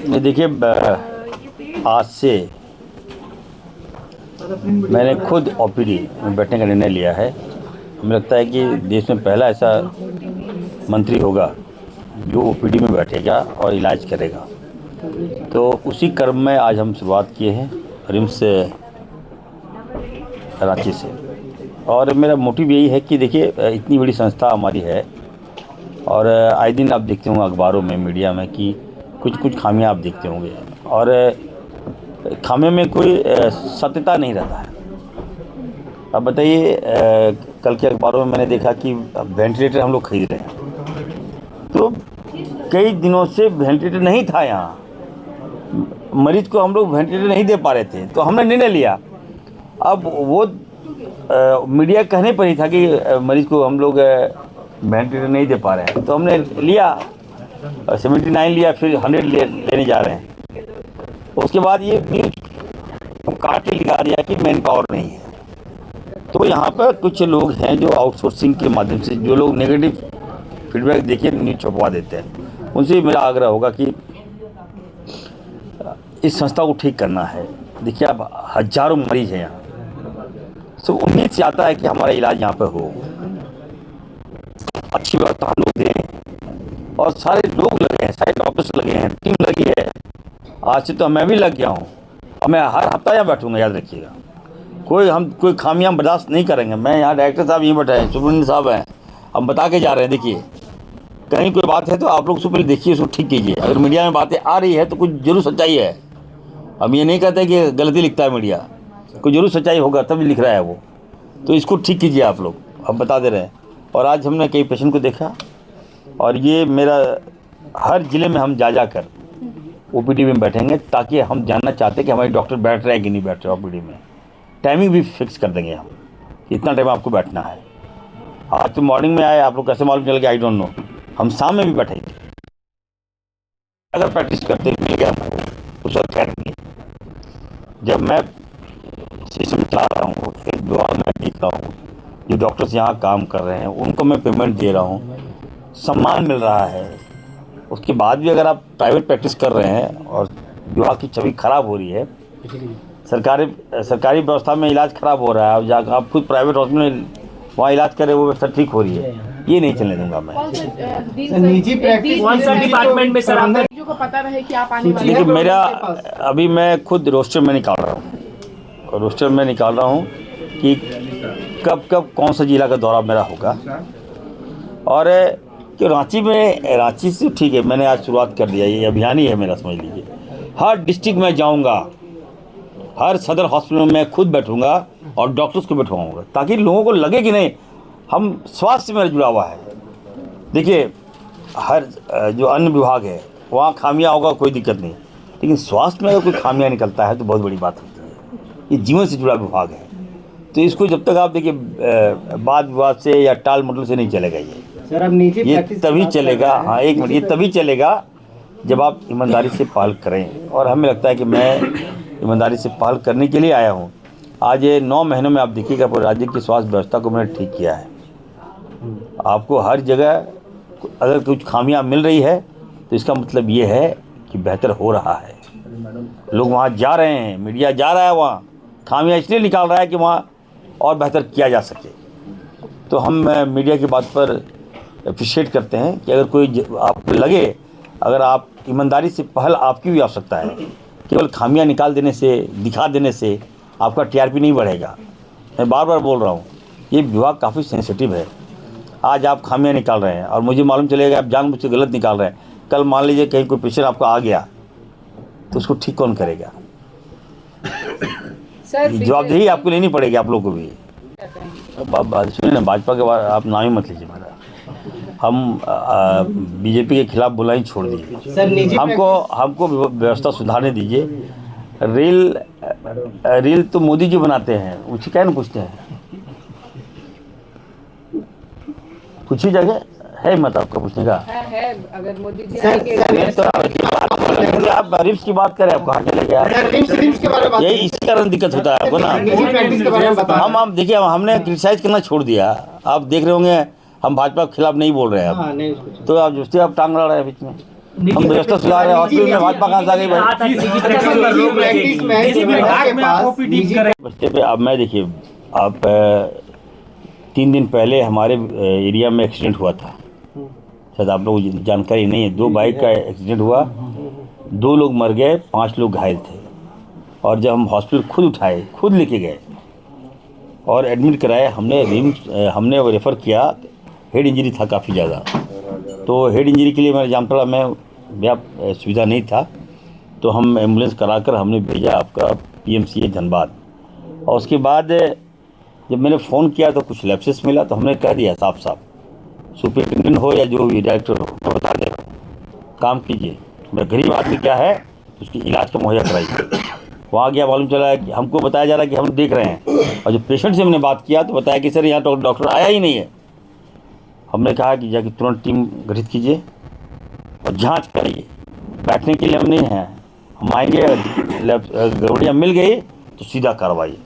मैं देखिए आज से मैंने खुद ओपीडी में बैठने का निर्णय लिया है। हमें लगता है कि देश में पहला ऐसा मंत्री होगा जो ओपीडी में बैठेगा और इलाज करेगा। तो उसी क्रम में आज हम शुरुआत किए हैं रिम्स रांची से। और मेरा मोटिव यही है कि देखिए इतनी बड़ी संस्था हमारी है और आए दिन आप देखते होंगे अखबारों में, मीडिया में कि कुछ खामियां आप देखते होंगे और खामियों में कोई सत्यता नहीं रहता है। अब बताइए, कल के अखबारों में मैंने देखा कि वेंटिलेटर हम लोग खरीद रहे हैं, तो कई दिनों से वेंटिलेटर नहीं था यहाँ, मरीज को हम लोग वेंटिलेटर नहीं दे पा रहे थे, तो हमने निर्णय लिया। अब वो मीडिया कहने पर ही था कि मरीज को हम लोग वेंटिलेटर नहीं दे पा रहे हैं, तो हमने लिया 79 लिया, फिर 100 लेने जा रहे हैं। उसके बाद ये काट के लिखा दिया कि मैन पावर नहीं है। तो यहाँ पर कुछ लोग हैं जो आउटसोर्सिंग के माध्यम से जो लोग नेगेटिव फीडबैक देके न्यूज़ छपवा देते हैं, उनसे मेरा आग्रह होगा कि इस संस्था को ठीक करना है। देखिए अब हजारों मरीज हैं यहाँ, तो उम्मीद से आता है कि हमारा इलाज यहाँ पर हो, अच्छी व्यवस्था हम लोग दें और सारे लोग लगे हैं, सारे डॉक्टर्स लगे हैं, टीम लगी है। आज से तो मैं भी लग गया हूँ और मैं हर हफ्ता यहाँ बैठूंगा, याद रखिएगा। कोई खामियां बर्दाश्त नहीं करेंगे। मैं यहाँ डायरेक्टर साहब यहीं बैठे हैं, सुब्रमण्यम साहब हैं, हम बता के जा रहे हैं। देखिए कहीं कोई बात है तो आप लोग सुपर देखिए, उसको ठीक कीजिए। अगर मीडिया में बातें आ रही है तो कुछ जरूर सच्चाई है। हम ये नहीं कहते कि गलती लिखता है मीडिया, कुछ जरूर सच्चाई होगा तभी लिख रहा है वो, तो इसको ठीक कीजिए आप लोग, हम बता दे रहे हैं। और आज हमने कई पेशेंट को देखा और ये मेरा हर ज़िले में हम जा कर ओपीडी में बैठेंगे, ताकि हम जानना चाहते हैं कि हमारे डॉक्टर बैठ रहे हैं कि नहीं बैठ रहे ओपीडी में। टाइमिंग भी फिक्स कर देंगे हम, इतना टाइम आपको बैठना है। आज तो मॉर्निंग में आए, आप लोग कैसे मालूम चल गया आई डोंट नो, हम शाम में भी बैठेंगे। अगर प्रैक्टिस करते मिल गया हमको उस वक्त करेंगे। जब मैं सिस्टम चला रहा हूँ, एक दुआ मैं देख रहा हूँ, जो डॉक्टर्स यहाँ काम कर रहे हैं उनको मैं पेमेंट दे रहा हूँ, सम्मान मिल रहा है। उसके बाद भी अगर आप प्राइवेट प्रैक्टिस कर रहे हैं और विभाग की छवि खराब हो रही है, सरकारी व्यवस्था में इलाज खराब हो रहा है, जाकर आप खुद प्राइवेट हॉस्पिटल में वहाँ इलाज करें, वो व्यवस्था ठीक हो रही है, ये नहीं चलने दूंगा मैं। निजी प्रैक्टिस डिपार्टमेंट में सर मरीजों को पता रहे कि आप आने वाले हैं। देखिए मेरा अभी मैं खुद रोस्टर में निकाल रहा हूँ, कि कब कौन सा जिला का दौरा मेरा होगा। और कि रांची से ठीक है, मैंने आज शुरुआत कर दिया, ये अभियान ही है मेरा, समझ लीजिए। हर डिस्ट्रिक्ट में जाऊंगा, हर सदर हॉस्पिटल में मैं खुद बैठूंगा और डॉक्टर्स को बैठवाऊंगा, ताकि लोगों को लगे कि नहीं हम स्वास्थ्य से मेरा जुड़ा हुआ है। देखिए हर जो अन्य विभाग है वहाँ खामियां होगा, कोई दिक्कत नहीं, लेकिन स्वास्थ्य में अगर कोई खामियां निकलता है तो बहुत बड़ी बात होती है। ये जीवन से जुड़ा विभाग है, तो इसको जब तक आप देखिए वाद विवाद से या टाल मटोल से नहीं चलेगा सर। अब निजी ये तभी चलेगा, हाँ एक मिनट, ये तभी चलेगा जब आप ईमानदारी से पहल करें। और हमें लगता है कि मैं ईमानदारी से पहल करने के लिए आया हूँ। आज ये 9 महीनों में आप देखिएगा पूरे राज्य की स्वास्थ्य व्यवस्था को मैंने ठीक किया है। आपको हर जगह अगर कुछ खामियां मिल रही है तो इसका मतलब ये है कि बेहतर हो रहा है। लोग वहाँ जा रहे हैं, मीडिया जा रहा है वहाँ, खामियां इसलिए निकाल रहा है कि वहाँ और बेहतर किया जा सके। तो हम मीडिया की बात पर अप्रिशिएट करते हैं कि अगर कोई आपको लगे, अगर आप ईमानदारी से पहल आपकी भी आवश्यकता है, केवल खामियां निकाल देने से, दिखा देने से आपका टीआरपी नहीं बढ़ेगा। मैं बार बार बोल रहा हूँ, ये विभाग काफ़ी सेंसिटिव है। आज आप खामियां निकाल रहे हैं और मुझे मालूम चलेगा आप जानबूझ के गलत निकाल रहे हैं, कल मान लीजिए कहीं कोई पेशेंट आपका आ गया तो उसको ठीक कौन करेगा? जवाबदेही आपको लेनी पड़ेगी, आप लोगों को भी। सुनिए ना, भाजपा के बाद आप नाम ही मत लीजिए मेरा। हम बीजेपी के खिलाफ बोलना ही छोड़ दीजिए, हमको व्यवस्था सुधारने दीजिए। रील तो मोदी जी बनाते हैं, उसे क्या न पूछते हैं, कुछ ही जगह है मत आपका पूछने का है अगर मोदी जी आप रिम्स की बात करें, आप कहाँ चले गए? यही इसी कारण दिक्कत होता है आपको ना। हम देखिए हमने क्रिटिसाइज करना छोड़ दिया। आप देख रहे होंगे हम भाजपा के खिलाफ नहीं बोल रहे हैं अब, तो आप जुस्ती आप टांग लड़ा रहे हैं बीच में। हम व्यवस्था सुधार रहे हैं। हॉस्पिटल में भाजपा कहाँ से आ गई भाई? बच्चे पे अब मैं देखिए, आप 3 दिन पहले हमारे एरिया में एक्सीडेंट हुआ था, शायद आप लोगों को जानकारी नहीं है। 2 बाइक का एक्सीडेंट हुआ, 2 लोग मर गए, 5 लोग घायल थे। और जब हम हॉस्पिटल खुद उठाए, खुद लेके गए और एडमिट कराए, हमने वो रेफ़र किया। हेड इंजरी था काफ़ी ज़्यादा, तो हेड इंजरी के लिए मेरे जामताड़ा में सुविधा नहीं था, तो हम एम्बुलेंस कराकर हमने भेजा आपका PMCH धनबाद। और उसके बाद जब मैंने फ़ोन किया तो कुछ लैप्सेस मिला, तो हमने कह दिया साफ साफ, सुपरिटेंडेंट हो या जो भी डायरेक्टर हो, तो बता दे, काम कीजिए। मैं गरीब आदमी क्या है, उसकी इलाज का मुहैया कराइए। वहाँ गया, मालूम चला है कि हमको बताया जा रहा है कि हम देख रहे हैं, और जो पेशेंट से हमने बात किया तो बताया कि सर यहाँ तो डॉक्टर आया ही नहीं है। हमने कहा कि जाके तुरंत टीम गठित कीजिए और जांच करिए। बैठने के लिए हम नहीं हैं, हम आएंगे, गड़बड़ियाँ मिल गई तो सीधा कार्रवाई।